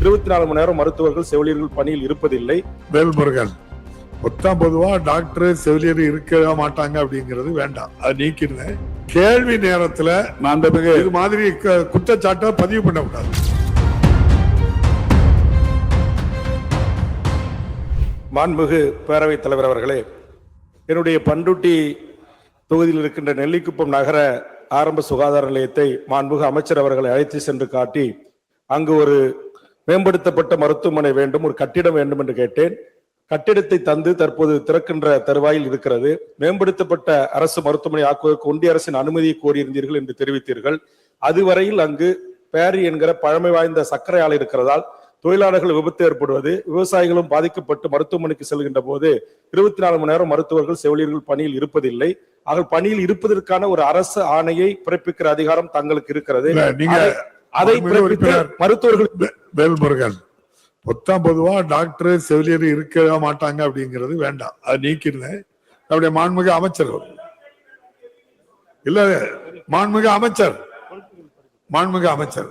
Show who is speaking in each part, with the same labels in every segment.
Speaker 1: 24 மணி நேரம் மருத்துவர்கள் செவிலியர்கள் பணியில் இருப்பதில்லை.
Speaker 2: வேல்முருகன் மொத்தம் பொதுவா டாக்டர் செவிலியர் இருக்க மாட்டாங்க அப்படிங்கிறது வேண்டாம், அது நீக்கிடுங்க. கேள்வி நேரத்துல மாண்புமிகு இது மாதிரி குற்றச்சாட்டை பதிவு பண்ணக்கூடாது.
Speaker 1: மாண்புமிகு பேரவைத் தலைவர் அவர்களே, என்னுடைய பண்ருட்டி தொகுதியில் இருக்கின்ற நெல்லிக்குப்பம் நகர ஆரம்ப சுகாதார நிலையத்தை மாண்புமிகு அமைச்சர் அவர்களை அழைத்து சென்று காட்டி அங்கு ஒரு மேம்படுத்தப்பட்ட மருத்துவமனை வேண்டும், ஒரு கட்டிடம் வேண்டும் என்று கேட்டேன். கட்டிடத்தை தந்து தற்போது திறக்கின்ற தருவாயில் இருக்கிறது. மேம்படுத்தப்பட்ட அரசு மருத்துவமனை ஆக்குவதற்கு ஒன்றிய அரசின் அனுமதியை கோரியிருந்தீர்கள் என்று தெரிவித்தீர்கள். அதுவரையில் அங்கு பேரி என்கிற பழமை வாய்ந்த சர்க்கரை ஆலை இருக்கிறதால் தொழிலாளர்கள் விபத்து ஏற்படுவது, விவசாயிகளும் பாதிக்கப்பட்டு மருத்துவமனைக்கு செல்கின்ற போது 24 மணி நேரம் மருத்துவர்கள் செவிலியர்கள் பணியில் இருப்பதில்லை. அவர்கள் பணியில் இருப்பதற்கான ஒரு அரசு ஆணையை பிறப்பிக்கிற அதிகாரம் தங்களுக்கு இருக்கிறது. அதை மருத்துவர்கள்
Speaker 2: வேல்முருகன் மொத்தம் பொதுவா டாக்டர் செவிலியர் இருக்க மாட்டாங்க அப்படிங்கிறது வேண்டாம், அது நீக்கிடுங்க. நம்முடைய மாண்புமிகு அமைச்சர் இல்ல மாண்புமிகு அமைச்சர்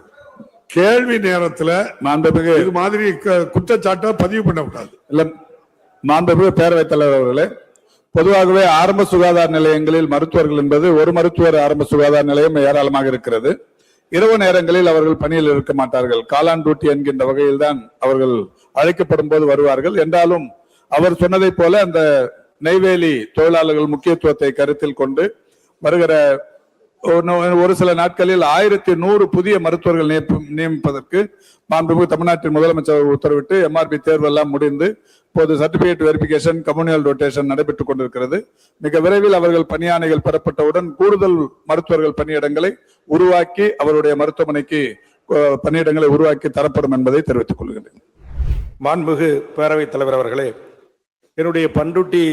Speaker 2: கேள்வி நேரத்துல மாண்புமிகு இது மாதிரி குற்றச்சாட்டை பதிவு பண்ணக்கூடாது.
Speaker 3: இல்ல மாண்புமிகு பேரவைத் தலைவர் அவர்களே, பொதுவாகவே ஆரம்ப சுகாதார நிலையங்களில் மருத்துவர்கள் என்பது ஒரு மருத்துவர் ஆரம்ப சுகாதார நிலையம் ஏராளமாக இருக்கிறது. இரவு நேரங்களில் அவர்கள் பணியில் இருக்க மாட்டார்கள். காலான் டியூட்டி என்கின்ற வகையில் தான் அவர்கள் அழைக்கப்படும் போது வருவார்கள். என்றாலும் அவர் சொன்னதை போல அந்த நெய்வேலி தொழிலாளர்கள் முக்கியத்துவத்தை கருத்தில் கொண்டு வருகிற ஒரு சில நாட்களில் 1100 புதிய மருத்துவர்கள் நியமிப்பதற்கு மாண்புமிகு தமிழ்நாட்டின் முதலமைச்சர் உத்தரவிட்டு MRP தேர்வு எல்லாம் முடிந்து இப்போது சர்டிபிகேட் வெரிபிகேஷன், கம்யூனியல் ரொட்டேஷன் நடைபெற்றுக் கொண்டிருக்கிறது. மிக விரைவில் அவர்கள் பணியாணைகள் பெறப்பட்டவுடன் கூடுதல் மருத்துவர்கள் பணியிடங்களை உருவாக்கி அவருடைய மருத்துவமனைக்கு பணியிடங்களை உருவாக்கி தரப்படும் என்பதை தெரிவித்துக் கொள்கிறேன்.
Speaker 1: மாண்புமிகு பேரவைத் தலைவர் அவர்களே, என்னுடைய பண்ருட்டி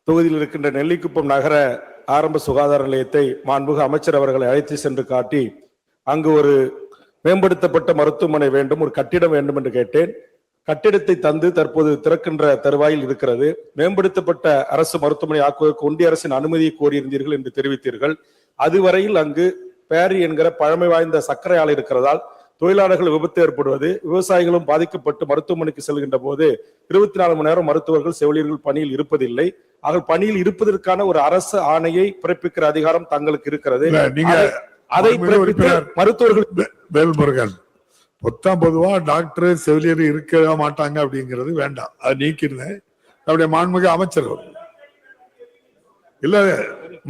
Speaker 1: தொகுதியில் இருக்கின்ற நெல்லிக்குப்பம் நகர ஆரம்ப சுகாதார நிலையத்தை மாண்புமிகு அமைச்சர் அவர்களை அழைத்து சென்று காட்டி அங்கு ஒரு மேம்படுத்தப்பட்ட மருத்துவமனை வேண்டும், ஒரு கட்டிடம் வேண்டும் என்று கேட்டேன். கட்டிடத்தை தந்து தற்போது திறக்கின்ற தருவாயில் இருக்கிறது. மேம்படுத்தப்பட்ட அரசு மருத்துவமனை ஆக்குவதற்கு ஒன்றிய அரசின் அனுமதியை கோரியிருந்தீர்கள் என்று தெரிவித்தீர்கள். அதுவரையில் அங்கு பேரி என்கிற பழமை வாய்ந்த சர்க்கரை ஆலை இருக்கிறதால் தொழிலாளர்கள் விபத்து ஏற்படுவது, விவசாயிகளும் பாதிக்கப்பட்டு மருத்துவமனைக்கு செல்கின்ற போது 24 மணி நேரம் மருத்துவர்கள் செவிலியர்கள் பணியில் இருப்பதில்லை. அவர்கள் பணியில் இருப்பதற்கான ஒரு அரசு ஆணையை பிறப்பிக்கிற அதிகாரம் தங்களுக்கு இருக்கிறது. அதை மருத்துவர்கள்
Speaker 2: வேல்முருகன் மொத்தம் பொதுவா டாக்டர் செவிலியர் இருக்க மாட்டாங்க அப்படிங்கிறது வேண்டாம், அது நீக்கிடுங்க. நம்முடைய மாண்புமிகு அமைச்சர் இல்ல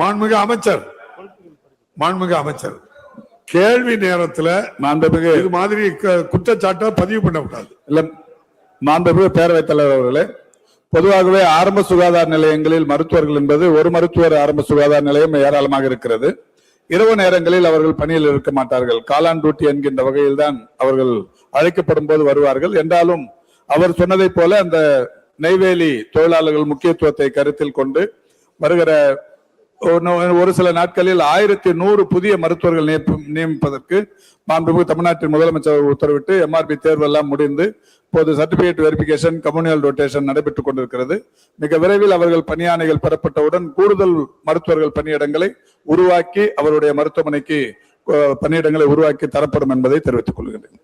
Speaker 2: மாண்புமிகு அமைச்சர் கேள்வி நேரத்துல மாண்புமிகு இது மாதிரி குற்றச்சாட்டை பதிவு பண்ணக்கூடாது.
Speaker 3: இல்ல மாண்புமிகு பேரவைத் தலைவர் அவர்களே, பொதுவாகவே ஆரம்ப சுகாதார நிலையங்களில் மருத்துவர்கள் என்பது ஒரு மருத்துவர் ஆரம்ப சுகாதார நிலையம் ஏராளமாக இருக்கிறது. இரவு நேரங்களில் அவர்கள் பணியில் இருக்க மாட்டார்கள். காலான் டியூட்டி என்கின்ற வகையில் தான் அவர்கள் அழைக்கப்படும் போது வருவார்கள். என்றாலும் அவர் சொன்னதை போல அந்த நெய்வேலி தொழிலாளர்கள் முக்கியத்துவத்தை கருத்தில் கொண்டு வருகிற ஒரு சில நாட்களில் 1100 புதிய மருத்துவர்கள் நியமிப்பதற்கு மாண்புமிகு தமிழ்நாட்டின் முதலமைச்சர் உத்தரவிட்டு MRP தேர்வு எல்லாம் முடிந்து இப்போது சர்டிபிகேட் வெரிபிகேஷன், கம்யூனியல் ரொட்டேஷன் நடைபெற்றுக் கொண்டிருக்கிறது. மிக விரைவில் அவர்கள் பணியாணைகள் பெறப்பட்டவுடன் கூடுதல் மருத்துவர்கள் பணியிடங்களை உருவாக்கி அவருடைய மருத்துவமனைக்கு பணியிடங்களை உருவாக்கி தரப்படும் என்பதை தெரிவித்துக் கொள்கிறேன்.